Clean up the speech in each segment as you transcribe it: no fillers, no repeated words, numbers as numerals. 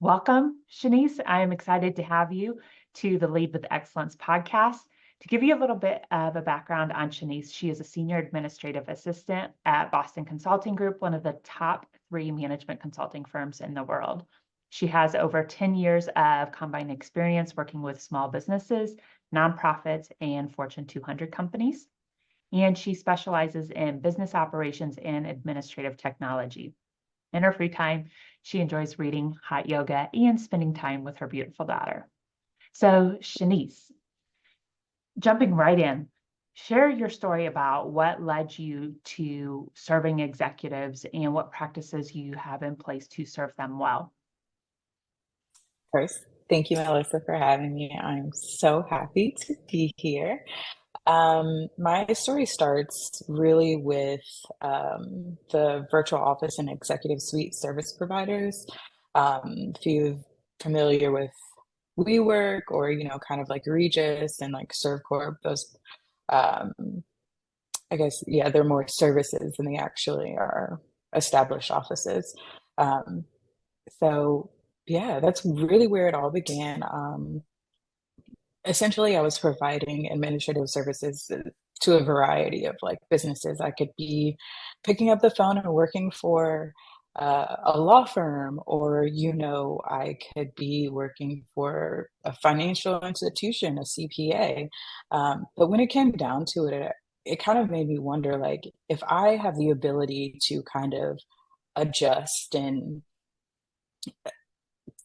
Welcome, Chaniece. I am excited to have you to the Lead with Excellence podcast. To give you a little bit of a background on Chaniece, she is a senior administrative assistant at Boston Consulting Group, one of the top 3 management consulting firms in the world. She has over 10 years of combined experience working with small businesses, nonprofits, and Fortune 200 companies. And she specializes in business operations and administrative technology. In her free time, she enjoys reading, hot yoga, and spending time with her beautiful daughter. So, Chaniece, jumping right in, share your story about what led you to serving executives and what practices you have in place to serve them well. First, thank you, Melissa, for having me. I'm so happy to be here. My story starts really with the virtual office and executive suite service providers. If you're familiar with WeWork or, kind of like Regis and like ServCorp, those, um, I guess, yeah, they're more services than they actually are established offices. Um, so, yeah, that's really where it all began. Essentially, I was providing administrative services to a variety of like businesses. I could be picking up the phone and working for a law firm, or I could be working for a financial institution, a CPA. But when it came down to it, it kind of made me wonder, like, if I have the ability to kind of adjust and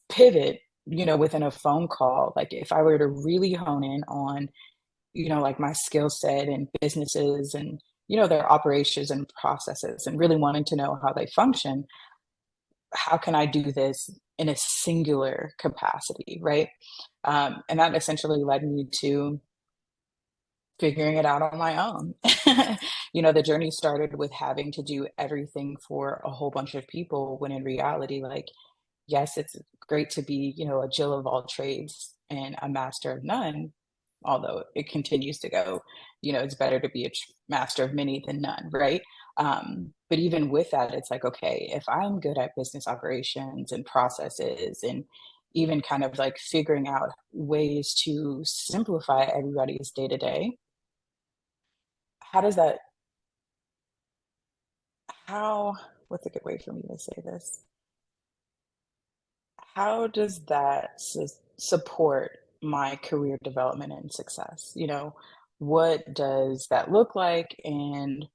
pivot, within a phone call, like if I were to really hone in on, like my skill set and businesses and, their operations and processes and really wanting to know how they function, how can I do this in a singular capacity, right? And that essentially led me to figuring it out on my own. The journey started with having to do everything for a whole bunch of people when in reality, like, yes, it's great to be, a Jill of all trades and a master of none, although it continues to go, it's better to be a master of many than none, right? But even with that, it's like, okay, if I'm good at business operations and processes and even kind of like figuring out ways to simplify everybody's day to day, how does that, how, what's a good way for me to say this? How does that support my career development and success? What does that look like, and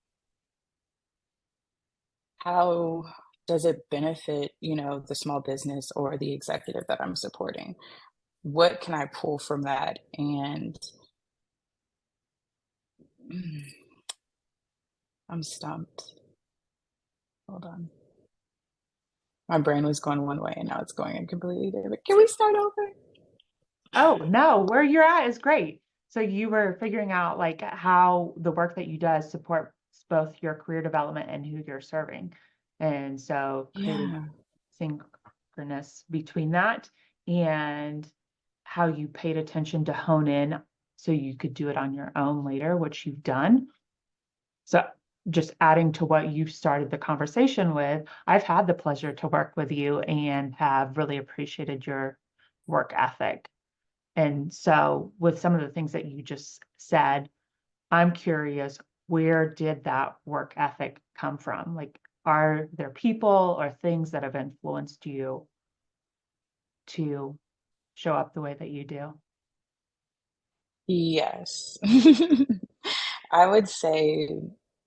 how does it benefit, the small business or the executive that I'm supporting? What can I pull from that? And mm, I'm stumped. Hold on. My brain was going one way and now it's going in completely different. Can we start over? Oh, no, where you're at is great. So you were figuring out like how the work that you does supports both your career development and who you're serving. And so creating Yeah. synchronous between that and how you paid attention to hone in so you could do it on your own later, which you've done. So just adding to what you started the conversation with, I've had the pleasure to work with you and have really appreciated your work ethic. And so with some of the things that you just said, I'm curious, where did that work ethic come from? Like, are there people or things that have influenced you to show up the way that you do? Yes. I would say,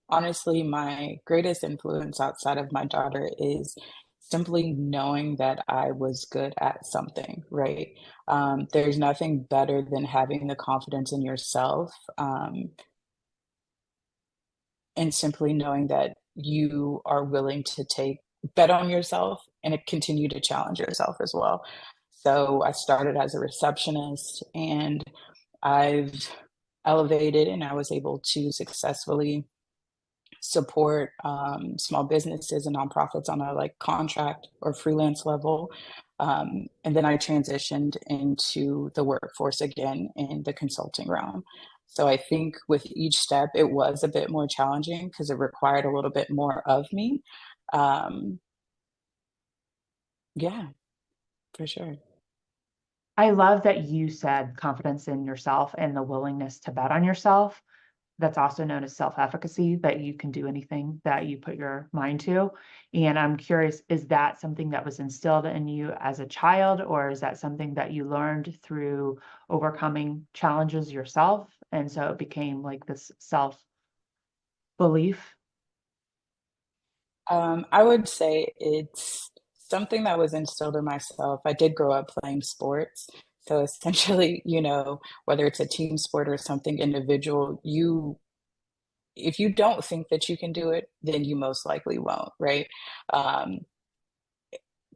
honestly, my greatest influence outside of my daughter is simply knowing that I was good at something, right? There's nothing better than having the confidence in yourself, and simply knowing that you are willing to take bet on yourself and continue to challenge yourself as well. So I started as a receptionist, and I've elevated and I was able to successfully support small businesses and nonprofits on a like contract or freelance level. And then I transitioned into the workforce again in the consulting realm. So I think with each step, it was a bit more challenging because it required a little bit more of me. Um, yeah. for sure. I love that you said confidence in yourself and the willingness to bet on yourself. That's also known as self-efficacy, that you can do anything that you put your mind to. And I'm curious, is that something that was instilled in you as a child, or is that something that you learned through overcoming challenges yourself? And so it became like this self-belief. I would say it's something that was instilled in myself. I did grow up playing sports. So essentially, whether it's a team sport or something individual, if you don't think that you can do it, then you most likely won't, right? Um,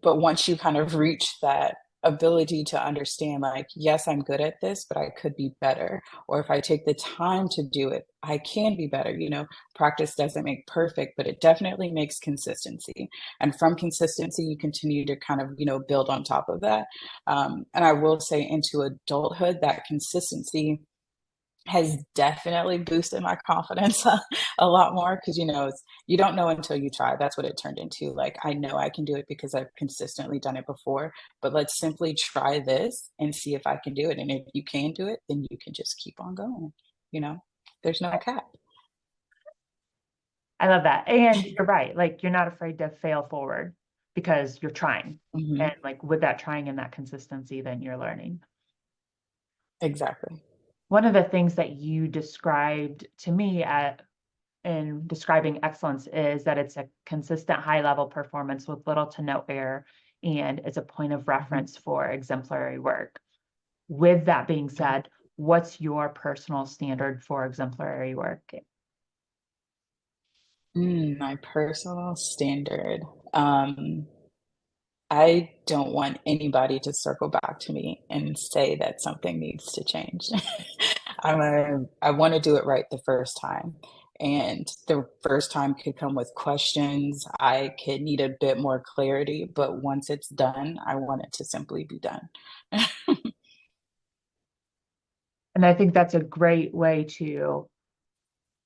but once you kind of reach that ability to understand, like, yes, I'm good at this, but I could be better. Or if I take the time to do it, I can be better. Practice doesn't make perfect, but it definitely makes consistency. And from consistency, you continue to kind of, build on top of that. And I will say into adulthood, that consistency has definitely boosted my confidence a lot more because you don't know until you try. That's what it turned into. Like, I know I can do it because I've consistently done it before, but let's simply try this and see if I can do it. And if you can do it, then you can just keep on going. you know there's no cap. I love that. And you're right. Like, you're not afraid to fail forward because you're trying. Hmm. And like with that trying and that consistency, then you're learning. Exactly. One of the things that you described to me in describing excellence is that it's a consistent high level performance with little to no error, and it's a point of Hmm. reference for exemplary work. With that being Hmm. said, what's your personal standard for exemplary work? My personal standard. Um, I don't want anybody to circle back to me and say that something needs to change. I want to do it right the first time. And the first time could come with questions. I could need a bit more clarity, but once it's done, I want it to simply be done. And I think that's a great way to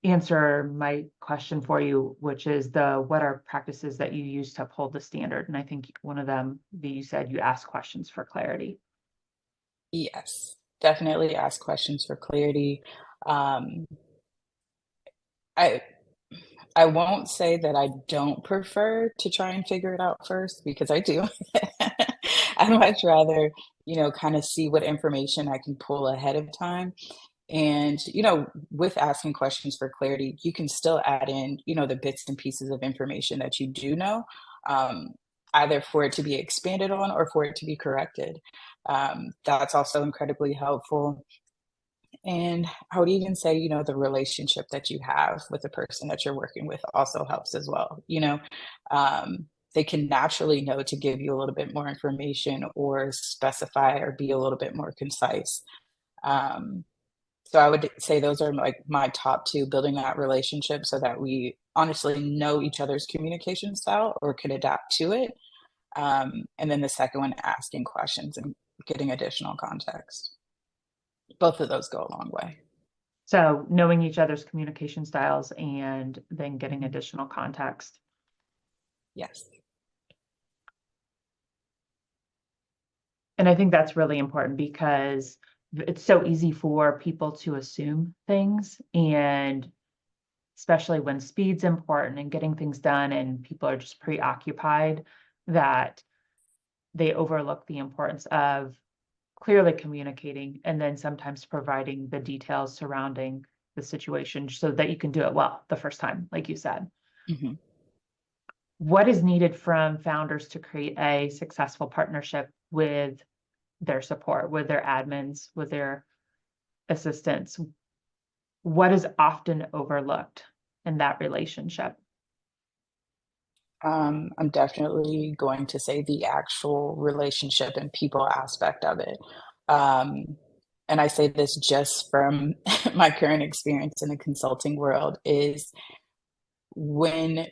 answer my question for you, which is what are practices that you use to uphold the standard? And I think one of them that you said you ask questions for clarity. Yes, definitely ask questions for clarity. Um, I I won't say that I don't prefer to try and figure it out first because I do. I'd much rather, kind of see what information I can pull ahead of time. And, with asking questions for clarity, you can still add in, the bits and pieces of information that you do know, um, either for it to be expanded on or for it to be corrected. That's also incredibly helpful. And I would even say, the relationship that you have with the person that you're working with also helps as well. They can naturally know to give you a little bit more information or specify or be a little bit more concise. Um, so I would say those are like my top two, building that relationship so that we honestly know each other's communication style or can adapt to it. And then the second one, asking questions and getting additional context. Both of those go a long way. So knowing each other's communication styles and then getting additional context. Yes. And I think that's really important because it's so easy for people to assume things, and especially when speed's important and getting things done and people are just preoccupied, that they overlook the importance of clearly communicating and then sometimes providing the details surrounding the situation so that you can do it well the first time, like you said. Mhm. What is needed from founders to create a successful partnership with their support, with their admins, with their assistants? What is often overlooked in that relationship? I'm definitely going to say the actual relationship and people aspect of it. Um, and I say this just from my current experience in the consulting world is when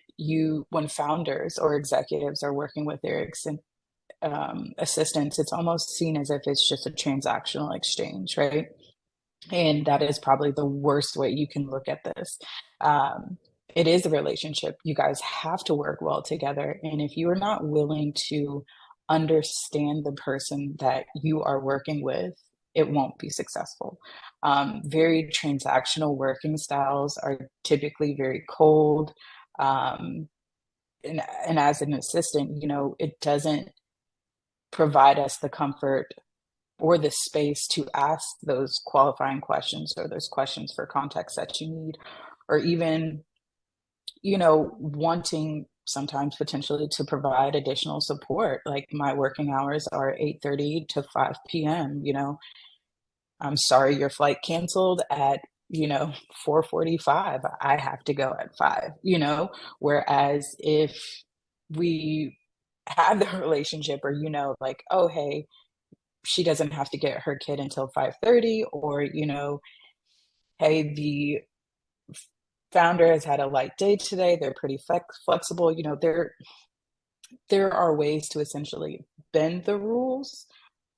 founders or executives are working with their assistants, it's almost seen as if it's just a transactional exchange, right? And that is probably the worst way you can look at this. Um, it is a relationship. You guys have to work well together. And if you are not willing to understand the person that you are working with, it won't be successful. Very transactional working styles are typically very cold. Um, and as an assistant, it doesn't provide us the comfort or the space to ask those qualifying questions or those questions for context that you need, or even, wanting sometimes potentially to provide additional support. Like my working hours are 8:30 to 5 p.m. I'm sorry your flight canceled at 4:45. I have to go at 5. Whereas if we have the relationship, or like, oh hey, she doesn't have to get her kid until 5:30, or hey, the founder has had a light day today, they're pretty flexible. There are ways to essentially bend the rules,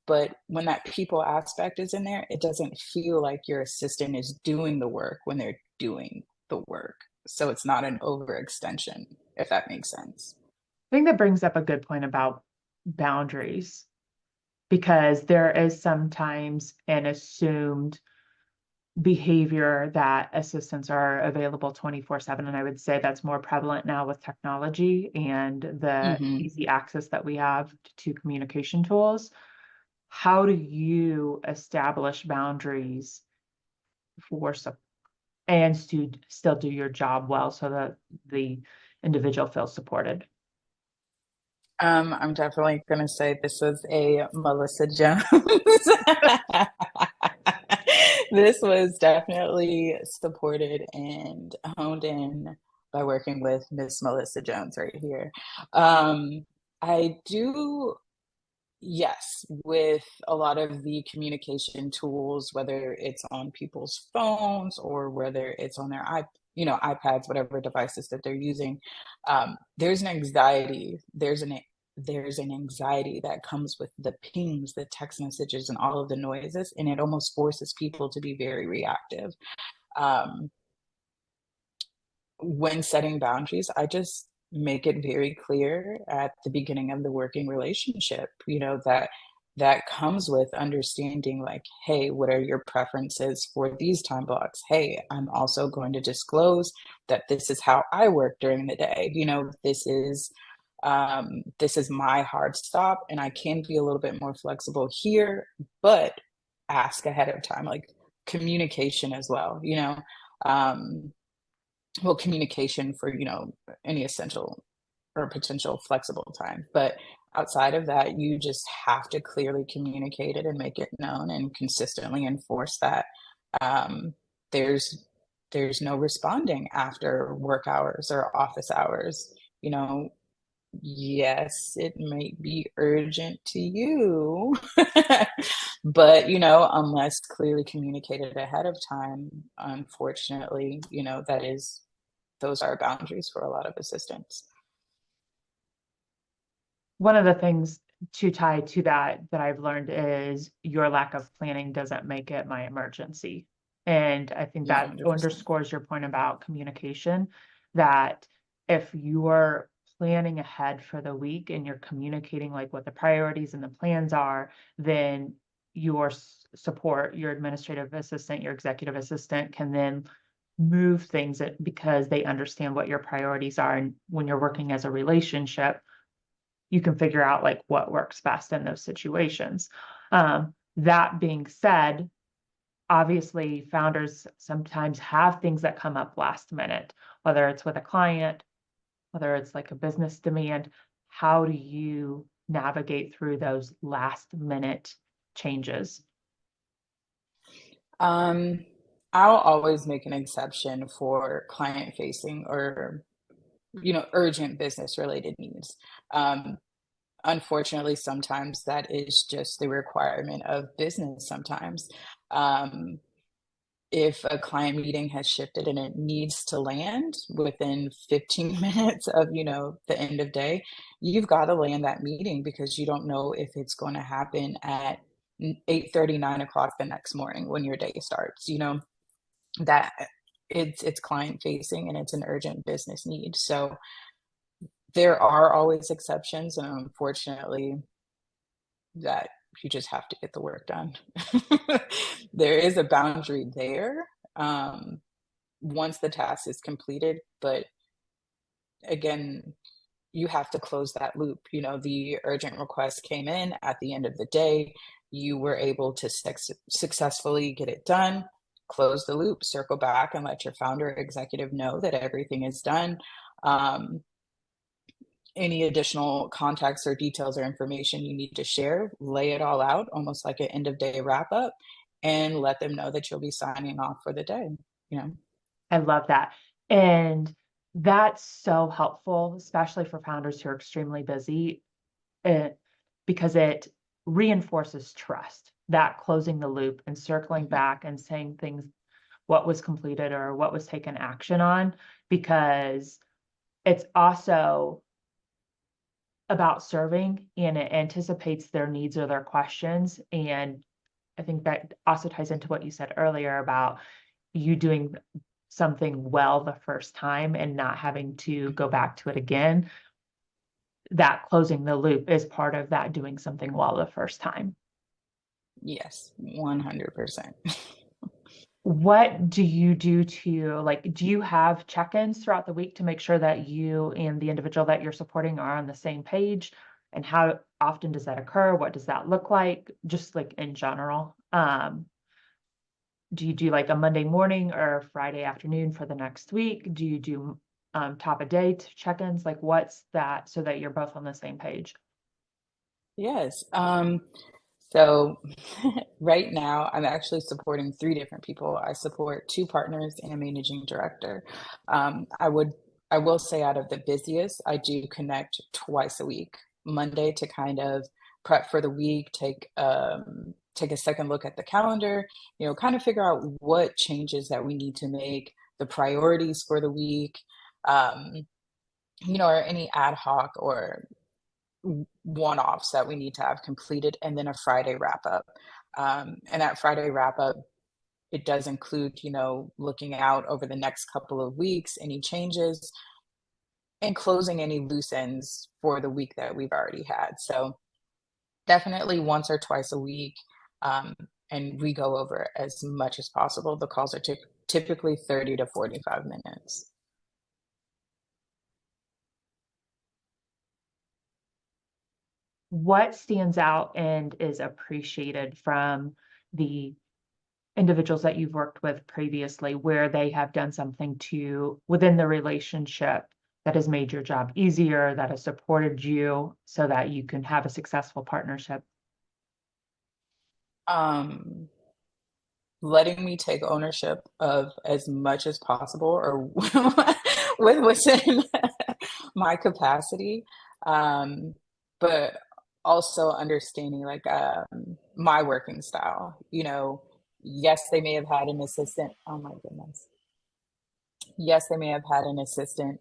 but when that people aspect is in there, it doesn't feel like your assistant is doing the work when they're doing the work. So it's not an overextension, if that makes sense. I think that brings up a good point about boundaries, because there is sometimes an assumed behavior that assistants are available 24/7. And I would say that's more prevalent now with technology and the Hmm. easy access that we have to communication tools. How do you establish boundaries for and to still do your job well so that the individual feels supported? I'm definitely gonna say this was a Melissa Jones. This was definitely supported and honed in by working with Miss Melissa Jones right here. I do, yes, with a lot of the communication tools, whether it's on people's phones or whether it's on their iPads, whatever devices that they're using, there's an anxiety. There's an anxiety that comes with the pings, the text messages, and all of the noises, and it almost forces people to be very reactive. Um, when setting boundaries, I just make it very clear at the beginning of the working relationship, that comes with understanding, like, hey, what are your preferences for these time blocks? Hey, I'm also going to disclose that this is how I work during the day. This is my hard stop, and I can be a little bit more flexible here, but ask ahead of time, like communication as well. Um, well, communication for any essential or potential flexible time, but outside of that, you just have to clearly communicate it and make it known and consistently enforce that. um, there's there's no responding after work hours or office hours. you know yes, it may be urgent to you, but unless clearly communicated ahead of time, unfortunately, those are boundaries for a lot of assistants. One of the things to tie to that I've learned is your lack of planning doesn't make it my emergency. And I think that 100%. underscores your point about communication, that if you're planning ahead for the week and you're communicating like what the priorities and the plans are, then your support, your administrative assistant, your executive assistant can then move things because they understand what your priorities are. And when you're working as a relationship, you can figure out like what works best in those situations. That being said, obviously founders sometimes have things that come up last minute, whether it's with a client, whether it's like a business demand. How do you navigate through those last minute changes? Um, I'll always make an exception for client facing or, urgent business related needs. Um, Unfortunately, sometimes that is just the requirement of business sometimes. Um, if a client meeting has shifted and it needs to land within 15 minutes of, the end of day, you've got to land that meeting because you don't know if it's going to happen at 8:30, 9 o'clock the next morning when your day starts. That it's client facing and it's an urgent business need. So there are always exceptions, and unfortunately, that you just have to get the work done. There is a boundary there, um, once the task is completed, but again, you have to close that loop. You know, the urgent request came in at the end of the day. You were able to successfully get it done, close the loop, circle back, and let your founder executive know that everything is done. Um, any additional context or details or information you need to share, lay it all out, almost like an end of day wrap up, and let them know that you'll be signing off for the day. You know, I love that. And that's so helpful, especially for founders who are extremely busy, uh, because it reinforces trust, that closing the loop and circling mhm. back and saying things, what was completed or what was taken action on, because it's also about serving and it anticipates their needs or their questions. And I think that also ties into what you said earlier about you doing something well the first time and not having to go back to it again. That closing the loop is part of that doing something well the first time. Yes, 100%. What do you do to, like, do you have check-ins throughout the week to make sure that you and the individual that you're supporting are on the same page? And how often does that occur? What does that look like? Just like in general. Do you do like a Monday morning or Friday afternoon for the next week? Do you do top of day check-ins? Like what's that so that you're both on the same page? Yes. So right now, I'm actually supporting three different people. I support two partners and a managing director. Um, I would, I will say, out of the busiest, I do connect twice a week, Monday to kind of prep for the week, take a second look at the calendar, you know, kind of figure out what changes that we need to make, the priorities for the week, um, you know, or any ad hoc or one-offs that we need to have completed, and then a Friday wrap up. And that Friday wrap up, it does include, you know, looking out over the next couple of weeks, any changes, and closing any loose ends for the week that we've already had. So definitely once or twice a week. Um, and we go over as much as possible. The calls are typically 30 to 45 minutes. What stands out and is appreciated from the individuals that you've worked with previously where they have done something to within the relationship that has made your job easier, that has supported you so that you can have a successful partnership? Um, Letting me take ownership of as much as possible or within my capacity, um, but also understanding like my working style. You know, yes, they may have had an assistant. Oh my goodness. Yes, they may have had an assistant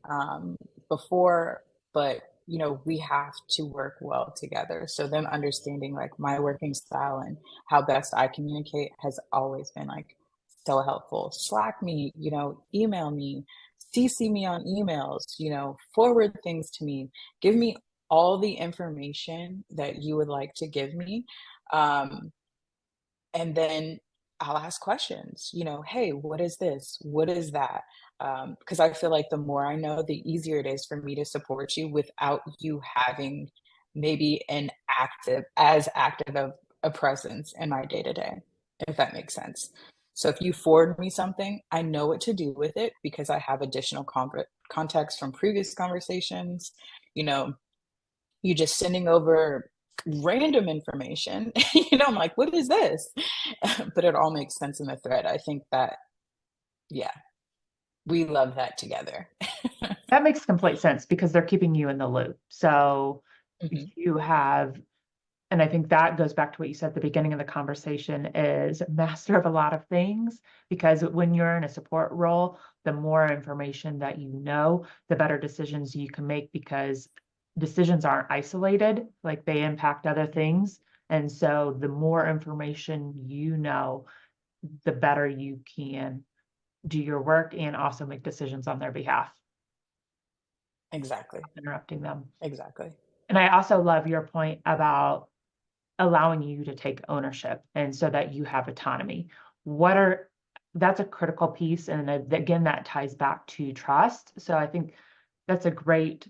before, but you know, we have to work well together. So them understanding like my working style and how best I communicate has always been like so helpful. Slack me, you know, email me, CC me on emails, you know, forward things to me, give me all the information that you would like to give me. Um, and then I'll ask questions, you know, hey, what is this? What is that? Because I feel like the more I know, the easier it is for me to support you without you having maybe as active of a presence in my day to day, if that makes sense. So if you forward me something, I know what to do with it because I have additional context from previous conversations. You know, you just sending over random information. You know, I'm like, what is this? But it all makes sense in the thread. I think that, yeah, we love that together. That makes complete sense because they're keeping you in the loop. So Mhm. you have, and I think that goes back to what you said at the beginning of the conversation is master of a lot of things, because when you're in a support role, the more information that you know, the better decisions you can make because decisions aren't isolated, like they impact other things. And so the more information you know, the better you can do your work and also make decisions on their behalf, Exactly. interrupting them. Exactly. And I also love your point about allowing you to take ownership and so that you have autonomy. That's a critical piece. And again, that ties back to trust. So I think that's a great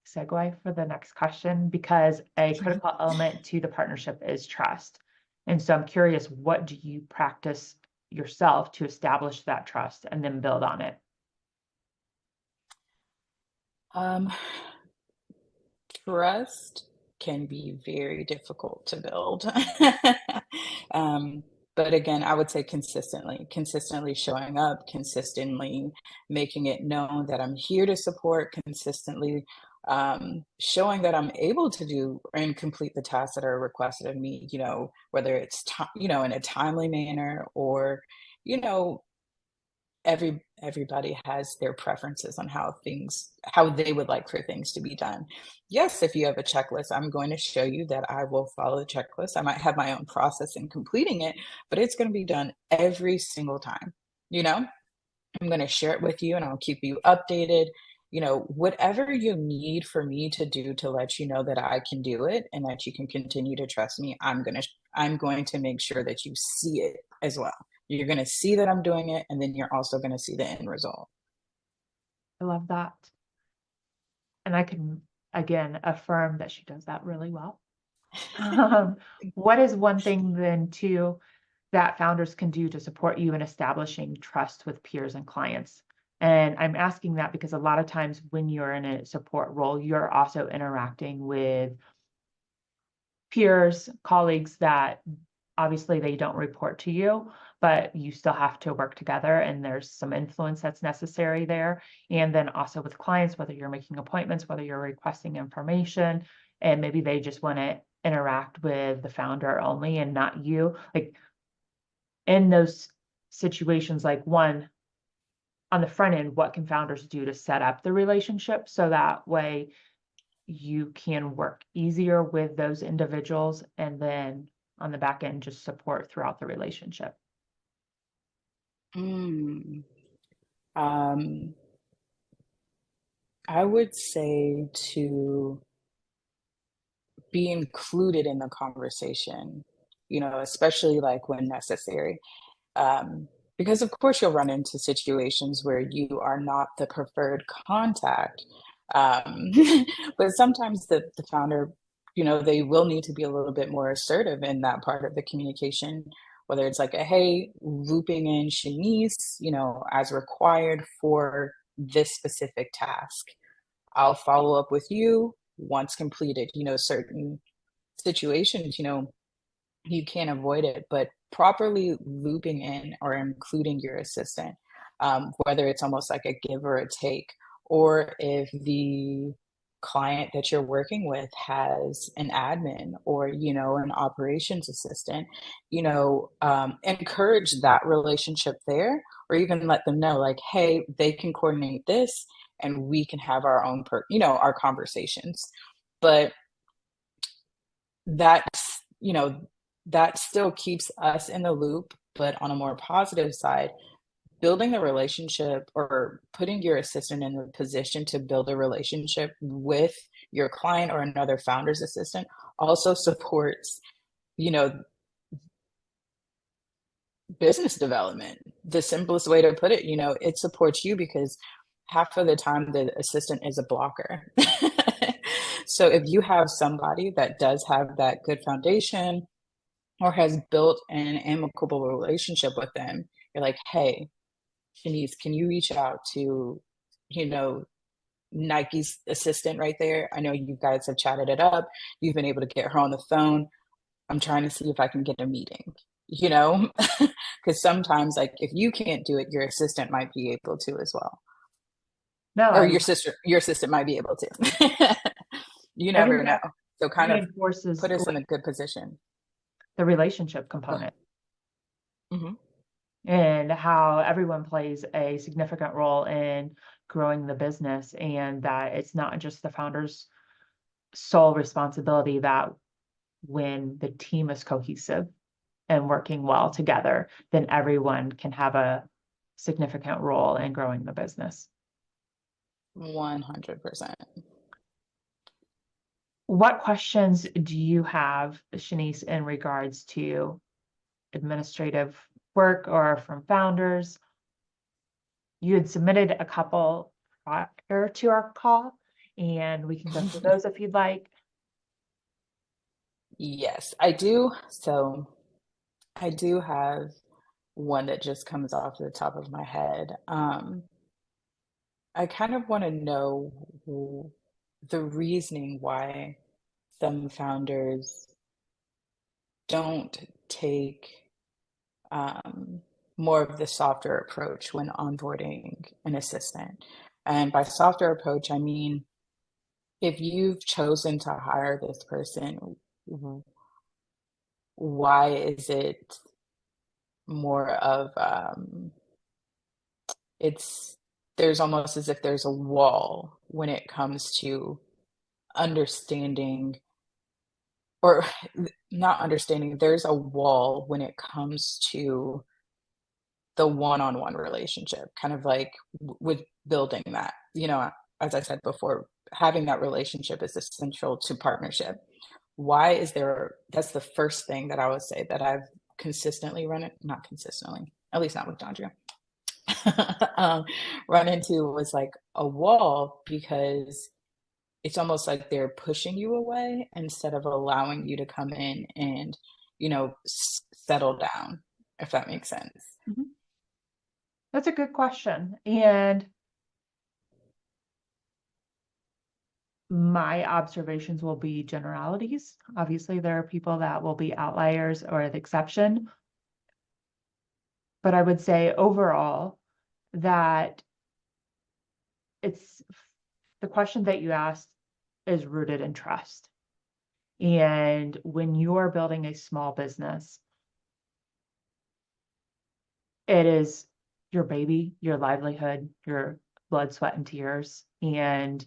segue for the next question, because a critical element to the partnership is trust. And so I'm curious, what do you practice yourself to establish that trust and then build on it? Um, Trust can be very difficult to build. Um, but again, I would say consistently showing up, consistently making it known that I'm here to support, consistently showing that I'm able to do and complete the tasks that are requested of me, whether it's, in a timely manner or, you know, everybody has their preferences on how they would like for things to be done. Yes, if you have a checklist, I'm going to show you that I will follow the checklist. I might have my own process in completing it, but it's going to be done every single time. you know I'm going to share it with you and I'll keep you updated. Whatever you need for me to do to let you know that I can do it and that you can continue to trust me, I'm going to make sure that you see it as well. You're going to see that I'm doing it, and then you're also going to see the end result. I love that. And I can, again, affirm that she does that really well. What is one thing then, too, that founders can do to support you in establishing trust with peers and clients? And I'm asking that because a lot of times when you're in a support role, you're also interacting with peers, colleagues that obviously they don't report to you, but you still have to work together and there's some influence that's necessary there. And then also with clients, whether you're making appointments, whether you're requesting information, and maybe they just want to interact with the founder only and not you. Like in those situations, like one, on the front end, what can founders do to set up the relationship so that way you can work easier with those individuals, and then on the back end, just support throughout the relationship? Mm, um, I would say to be included in the conversation, especially like when necessary. Um, because of course you'll run into situations where you are not the preferred contact. Um, but sometimes the founder, they will need to be a little bit more assertive in that part of the communication, whether it's like a, hey, looping in Chaniece, as required for this specific task. I'll follow up with you once completed. Certain situations, you can't avoid it, but properly looping in or including your assistant, whether it's almost like a give or a take, or if the client that you're working with has an admin or an operations assistant, encourage that relationship there, or even let them know like, hey, they can coordinate this and we can have our own our conversations. But that's that still keeps us in the loop, but on a more positive side, building the relationship or putting your assistant in the position to build a relationship with your client or another founder's assistant also supports, you know, business development. The simplest way to put it, it supports you because half of the time the assistant is a blocker. So if you have somebody that does have that good foundation or has built an amicable relationship with them, you're like, hey, Chaniece, can you reach out to, you know, Nike's assistant right there? I know you guys have chatted it up. You've been able to get her on the phone. I'm trying to see if I can get a meeting, because sometimes, like, if you can't do it, your assistant might be able to as well. No, Or your assistant might be able to. You I think never know. that So kind of reinforces put us in like a good position. the relationship Go ahead. component Hmm. and how everyone plays a significant role in growing the business, and that it's not just the founder's sole responsibility, that when the team is cohesive and working well together, then everyone can have a significant role in growing the business. 100%. What questions do you have, Chaniece, in regards to administrative work or from founders? You had submitted a couple prior to our call, and we can go through those if you'd like. Yes, I do. So I do have one that just comes off the top of my head. I kind of want to know the reasoning why some founders don't take um, more of the softer approach when onboarding an assistant. And by softer approach, I mean if you've chosen to hire this person, why is it more of it's there's almost as if there's a wall when it comes to understanding or not understanding, there's a wall when it comes to the one-on-one relationship, kind of like with building that, as I said before, having that relationship is essential to partnership. Why is there That's the first thing that I would say that I've consistently not consistently, at least not with Dondria, um, run into was like a wall because it's almost like they're pushing you away instead of allowing you to come in and, settle down, if that makes sense. Mhm. That's a good question. And my observations will be generalities. Obviously, there are people that will be outliers or the exception. But I would say overall that it's the question that you asked is rooted in trust. And when you are building a small business, it is your baby, your livelihood, your blood, sweat, and tears. And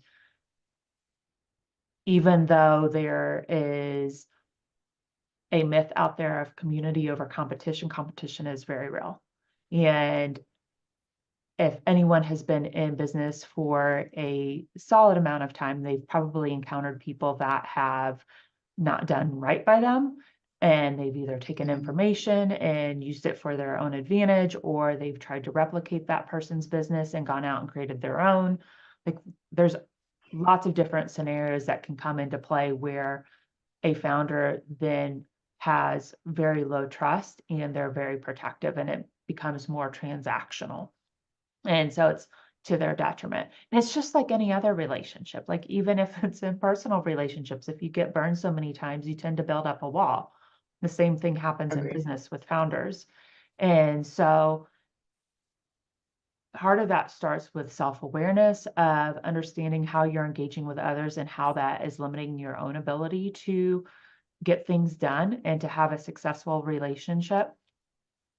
even though there is a myth out there of community over competition, competition is very real. And if anyone has been in business for a solid amount of time, they've probably encountered people that have not done right by them. And they've either taken Mhm, information and used it for their own advantage, or they've tried to replicate that person's business and gone out and created their own. Like there's lots of different scenarios that can come into play where a founder then has very low trust and they're very protective and it becomes more transactional. And so it's to their detriment. And it's just like any other relationship. Like even if it's in personal relationships, if you get burned so many times, you tend to build up a wall. The same thing happens in agree. business with founders. And so part of that starts with self-awareness of understanding how you're engaging with others and how that is limiting your own ability to get things done and to have a successful relationship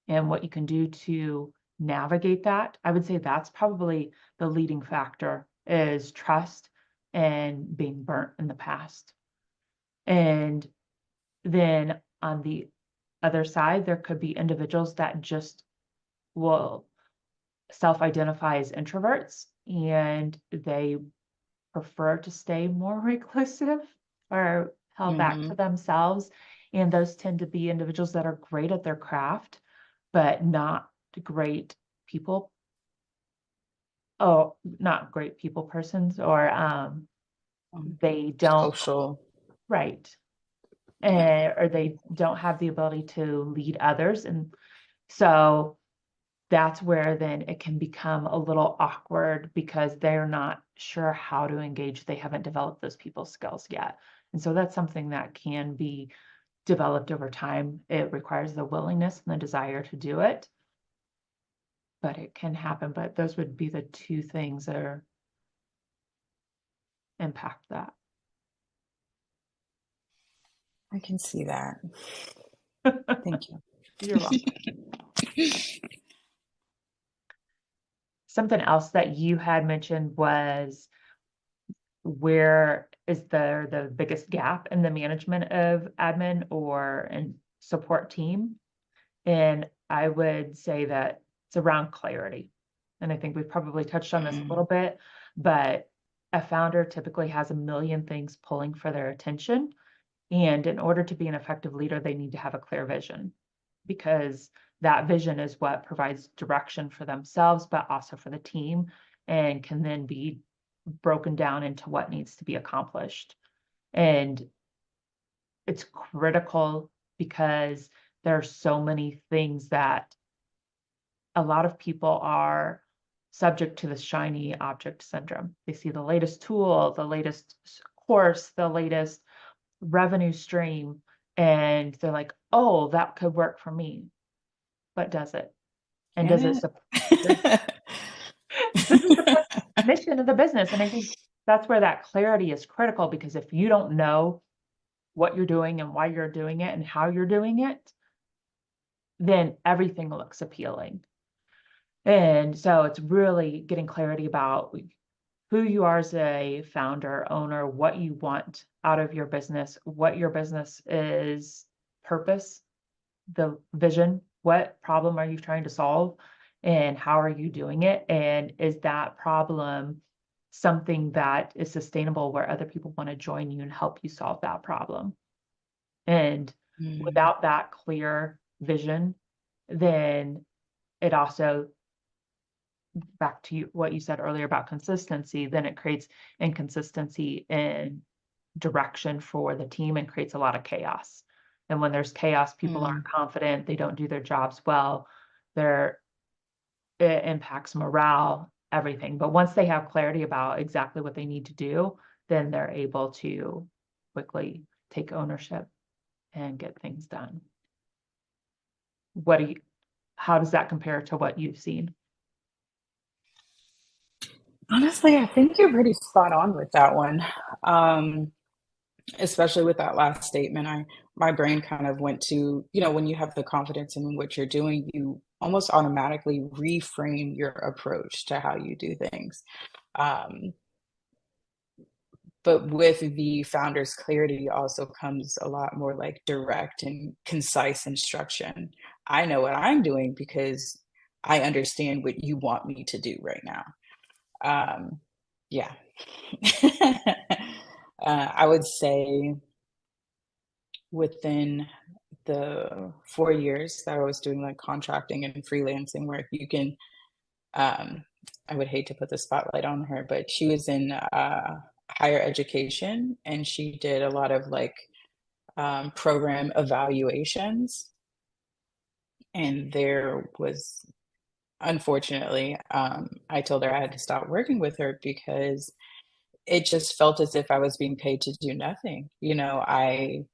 and what you can do to navigate that. I would say that's probably the leading factor is trust and being burnt in the past. And then on the other side, there could be individuals that just will self-identify as introverts and they prefer to stay more reclusive or held back to Mhm, themselves. And those tend to be individuals that are great at their craft, but not great people. Oh, not great people persons, or they don't, social, right. yeah. Or they don't have the ability to lead others. And so that's where then it can become a little awkward because they're not sure how to engage. They haven't developed those people skills yet. And so that's something that can be developed over time. It requires the willingness and the desire to do it, but it can happen. But those would be the two things that are impact that. I can see that. Thank you. You're welcome. Something else that you had mentioned was where is the biggest gap in the management of admin or and support team? And I would say that it's around clarity. And I think we've probably touched on this a Mm, little bit, but a founder typically has a million things pulling for their attention. And in order to be an effective leader, they need to have a clear vision, because that vision is what provides direction for themselves, but also for the team, and can then be broken down into what needs to be accomplished. And it's critical because there are so many things that a lot of people are subject to the shiny object syndrome. They see the latest tool, the latest course, the latest revenue stream, and they're like, oh, that could work for me. But does it? And does it Can support it? does it support the mission of the business? And I think that's where that clarity is critical, because if you don't know what you're doing and why you're doing it and how you're doing it, then everything looks appealing. And so it's really getting clarity about who you are as a founder, owner, what you want out of your business, what your business is, purpose, the vision, what problem are you trying to solve, and how are you doing it? And is that problem something that is sustainable, where other people want to join you and help you solve that problem? And Mm, without that clear vision, then it also, back to what you said earlier about consistency, then it creates inconsistency in direction for the team and creates a lot of chaos. And when there's chaos, people mm. aren't confident, they don't do their jobs well, there it impacts morale, everything. But once they have clarity about exactly what they need to do, then they're able to quickly take ownership and get things done. What do you, how does that compare to what you've seen? Honestly, I think you're pretty spot on with that one. Um, Especially with that last statement, my brain kind of went to, when you have the confidence in what you're doing, you almost automatically reframe your approach to how you do things. Um, but with the founder's clarity also comes a lot more like direct and concise instruction. I know what I'm doing because I understand what you want me to do right now. Um, yeah. I would say within the 4 years that I was doing like contracting and freelancing work, you can, um, I would hate to put the spotlight on her, but she was in higher education and she did a lot of like program evaluations. And there was, unfortunately, I told her I had to stop working with her because it just felt as if I was being paid to do nothing. I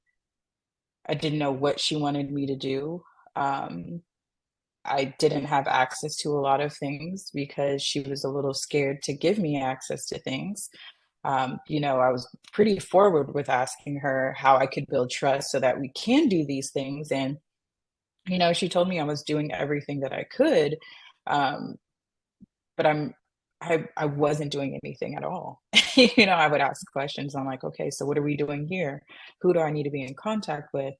didn't know what she wanted me to do. Um, I didn't have access to a lot of things because she was a little scared to give me access to things. I was pretty forward with asking her how I could build trust so that we can do these things. And, she told me I was doing everything that I could. Um, but I wasn't doing anything at all. I would ask questions. I'm like, okay, so what are we doing here? Who do I need to be in contact with?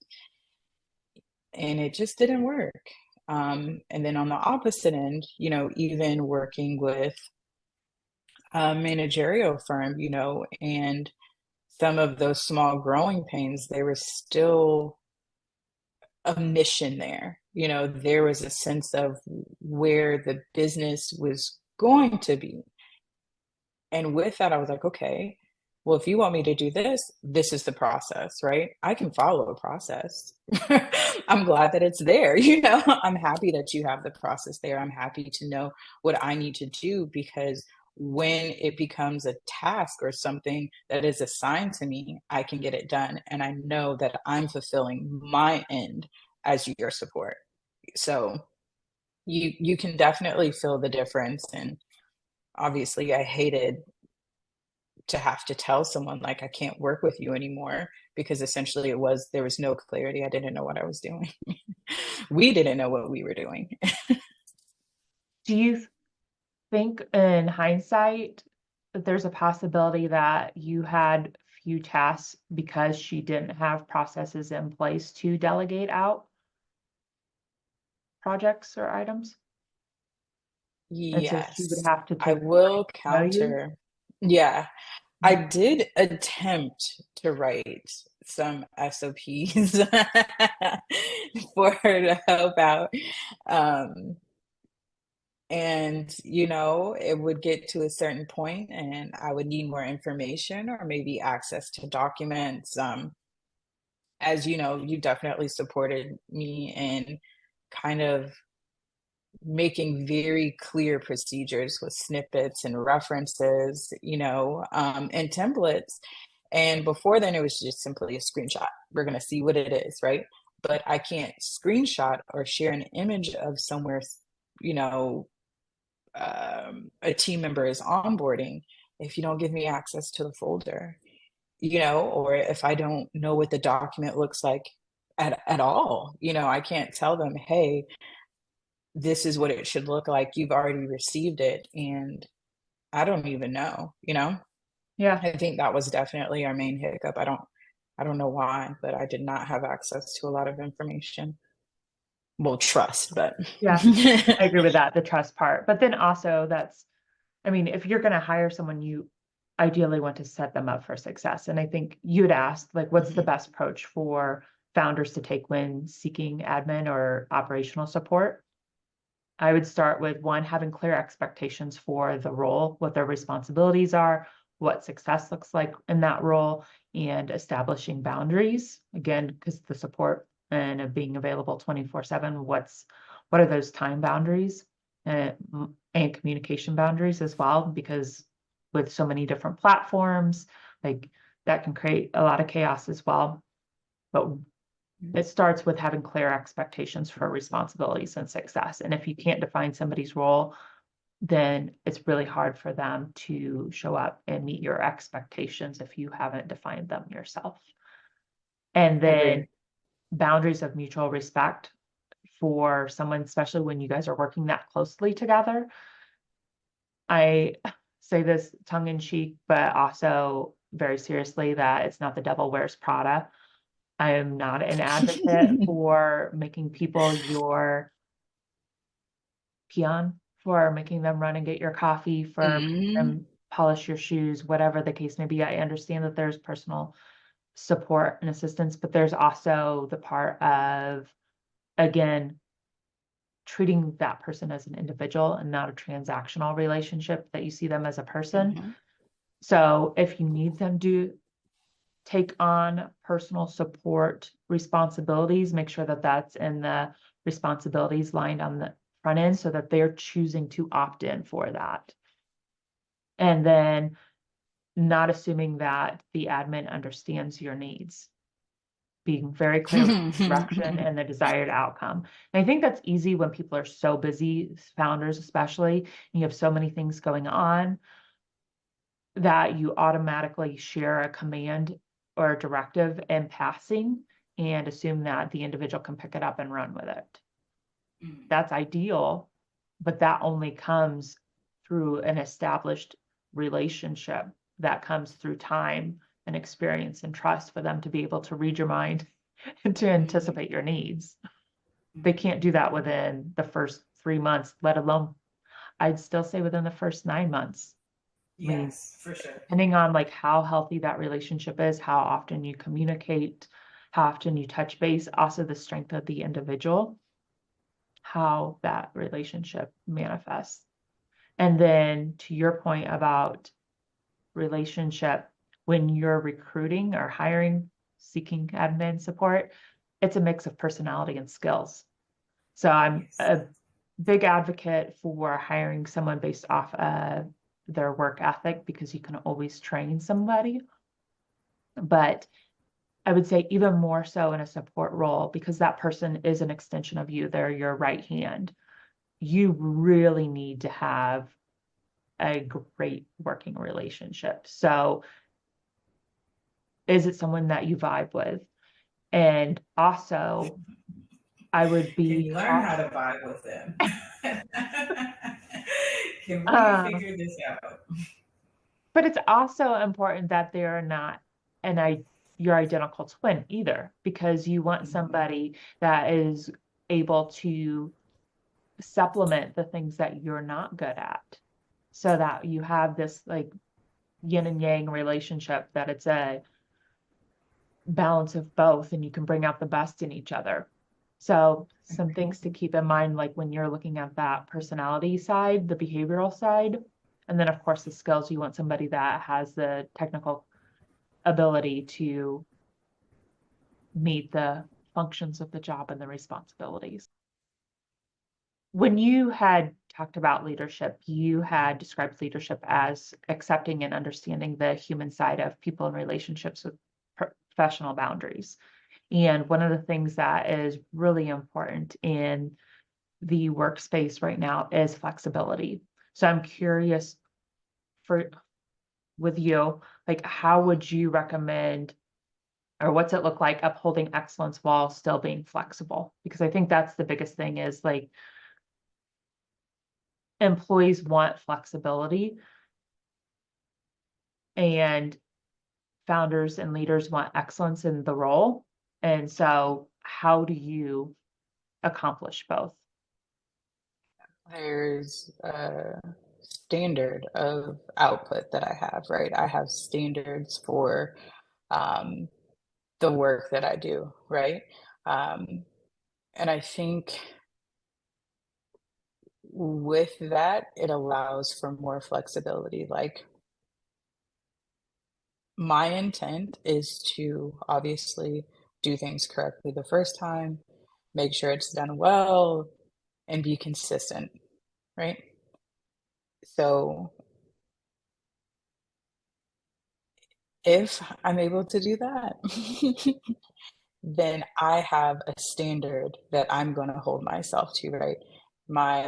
And it just didn't work. And then on the opposite end, even working with a managerial firm, and some of those small growing pains, there was still a mission there. There was a sense of where the business was going to be. And with that, I was like, okay, well, if you want me to do this, this is the process, right? I can follow a process. I'm glad that it's there. I'm happy that you have the process there. I'm happy to know what I need to do because when it becomes a task or something that is assigned to me, I can get it done. And I know that I'm fulfilling my end as your support. So you can definitely feel the difference. And obviously I hated to have to tell someone like I can't work with you anymore because essentially there was no clarity. I didn't know what I was doing. We didn't know what we were doing. Do you think in hindsight that there's a possibility that you had few tasks because she didn't have processes in place to delegate out projects or items? And so she would Yes. have to I take, will know you? counter. Yeah, I Mm. did attempt to write some SOPs for her to help out. Um, and, it would get to a certain point and I would need more information or maybe access to documents. As you know, you definitely supported me in kind of making very clear procedures with snippets and references, and templates. And before then, it was just simply a screenshot. We're going to see what it is, right? But I can't screenshot or share an image of somewhere, you know, a team member is onboarding if you don't give me access to the folder, or if I don't know what the document looks like at all. I can't tell them, hey, this is what it should look like. You've already received it. And I don't even know. Yeah, I think that was definitely our main hiccup. I don't know why, but I did not have access to a lot of information. Well, trust, but yeah, I agree with that, the trust part. But then also I mean, if you're going to hire someone, you ideally want to set them up for success. And I think you'd asked, like, what's the Mhm, best approach for founders to take when seeking admin or operational support? I would start with one, having clear expectations for the role, what their responsibilities are, what success looks like in that role, and establishing boundaries. Again, because the support and of being available 24/7, what are those time boundaries and communication boundaries as well? Because with so many different platforms, like that can create a lot of chaos as well. But it starts with having clear expectations for responsibilities and success. And if you can't define somebody's role, then it's really hard for them to show up and meet your expectations if you haven't defined them yourself. And I agree. then boundaries of mutual respect for someone, especially when you guys are working that closely together. I say this tongue in cheek, but also very seriously that it's not the devil wears Prada. I am not an advocate for making people your peon, for making them run and get your coffee, for making Mhm, them polish your shoes, whatever the case may be. I understand that there's personal support and assistance, but there's also the part of, again, treating that person as an individual and not a transactional relationship, that you see them as a person. mhm, So if you need them to take on personal support responsibilities, make sure that that's in the responsibilities lined on the front end so that they're choosing to opt in for that. And then not assuming that the admin understands your needs, being very clear with the direction and the desired outcome. And I think that's easy when people are so busy, founders especially, and you have so many things going on that you automatically share a command or a directive in passing and assume that the individual can pick it up and run with it. mhm, That's ideal, but that only comes through an established relationship that comes through time and experience and trust for them to be able to read your mind and to mhm, anticipate your needs. They mhm. can't do that within the first 3 months, let alone, I'd still say within the first 9 months. I mean, Yes, for sure. depending on like how healthy that relationship is, how often you communicate, how often you touch base, also the strength of the individual, how that relationship manifests. And then to your point about relationship, when you're recruiting or hiring, seeking admin support, it's a mix of personality and skills. So I'm Yes. a big advocate for hiring someone based off of their work ethic because you can always train somebody. But I would say even more so in a support role because that person is an extension of you. They're your right hand. You really need to have a great working relationship. So is it someone that you vibe with? And also, I would Can be you learn how to vibe with them? Can we uh, figure this out? but it's also important that they're not an your identical twin either, because you want Mhm, somebody that is able to supplement the things that you're not good at so that you have this like yin and yang relationship, that it's a balance of both and you can bring out the best in each other. So some things to keep in mind, like when you're looking at that personality side, the behavioral side, and then of course the skills, you want somebody that has the technical ability to meet the functions of the job and the responsibilities. When you had talked about leadership, you had described leadership as accepting and understanding the human side of people and relationships with professional boundaries. And one of the things that is really important in the workspace right now is flexibility. So I'm curious for with you, like how would you recommend or what's it look like upholding excellence while still being flexible? Because I think that's the biggest thing is like employees want flexibility and founders and leaders want excellence in the role. And so how do you accomplish both? There's a standard of output that I have, right? I have standards for um, the work that I do, right? Um, and I think with that, it allows for more flexibility. Like, my intent is to obviously do things correctly the first time, make sure it's done well, and be consistent, right? So if I'm able to do that, then I have a standard that I'm going to hold myself to, right?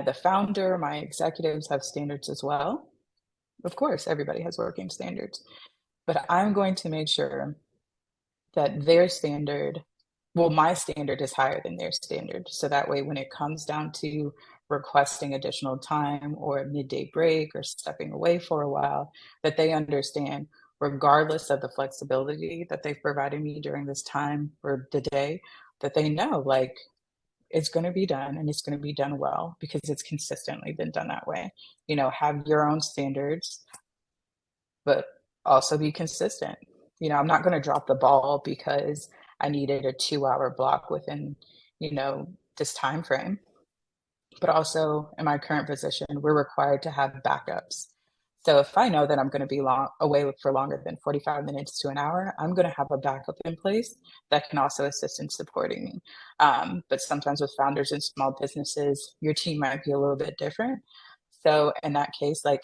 The founder, my executives have standards as well. Of course, everybody has working standards, but I'm going to make sure that their standard, well, my standard is higher than their standard. So that way, when it comes down to requesting additional time or a midday break or stepping away for a while, that they understand, regardless of the flexibility that they've provided me during this time or the day, that they know like it's going to be done and it's going to be done well because it's consistently been done that way. Have your own standards, but also be consistent. I'm not going to drop the ball because I needed a 2-hour block within, this time frame. But also in my current position, we're required to have backups. So if I know that I'm going to be away for longer than 45 minutes to an hour, I'm going to have a backup in place that can also assist in supporting me. But sometimes with founders and small businesses, your team might be a little bit different. So in that case, like,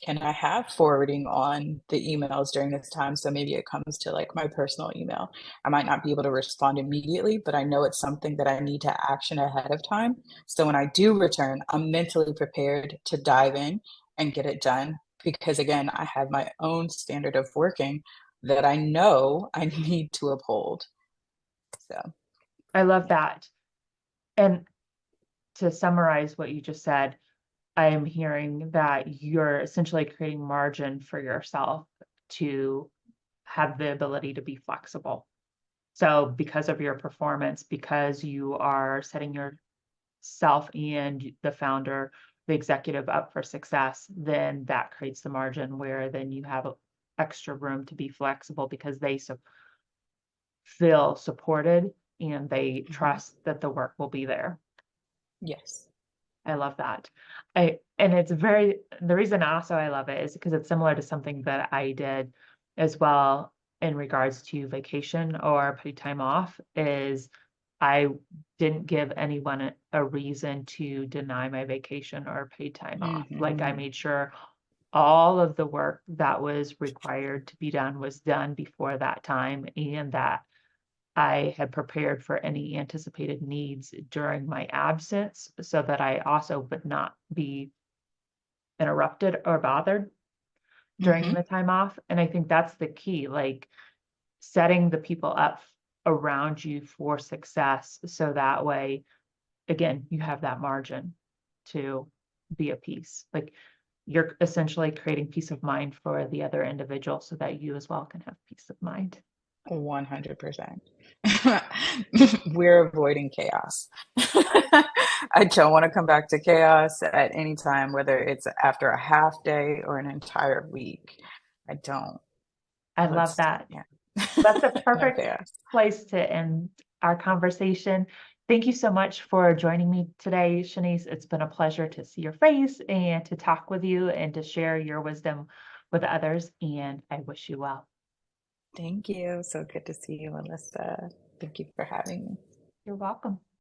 can I have forwarding on the emails during this time? So maybe it comes to like my personal email. I might not be able to respond immediately, but I know it's something that I need to action ahead of time. So when I do return, I'm mentally prepared to dive in and get it done. Because again, I have my own standard of working that I know I need to uphold. So, I love yeah. that. And to summarize what you just said, I am hearing that you're essentially creating margin for yourself to have the ability to be flexible. So because of your performance, because you are setting yourself and the founder, the executive up for success, then that creates the margin where then you have extra room to be flexible because they feel supported and they Mhm. trust that the work will be there. Yes. I love that. And it's the reason also I love it is because it's similar to something that I did as well in regards to vacation or paid time off is I didn't give anyone a reason to deny my vacation or paid time off. Like I Hmm. made sure all of the work that was required to be done was done before that time and that I had prepared for any anticipated needs during my absence so that I also would not be interrupted or bothered during Hmm. the time off. And I think that's the key, like setting the people up around you for success. So that way, again, you have that margin to be a piece. Like you're essentially creating peace of mind for the other individual so that you as well can have peace of mind. 100%. We're avoiding chaos. I don't want to come back to chaos at any time, whether it's after a half day or an entire week. I don't. I love Let's, that. yeah. That's a No perfect chaos. place to end our conversation. Thank you so much for joining me today, Chaniece. It's been a pleasure to see your face and to talk with you and to share your wisdom with others. And I wish you well. Thank you. So good to see you, Melissa. Thank you for having me. You're welcome.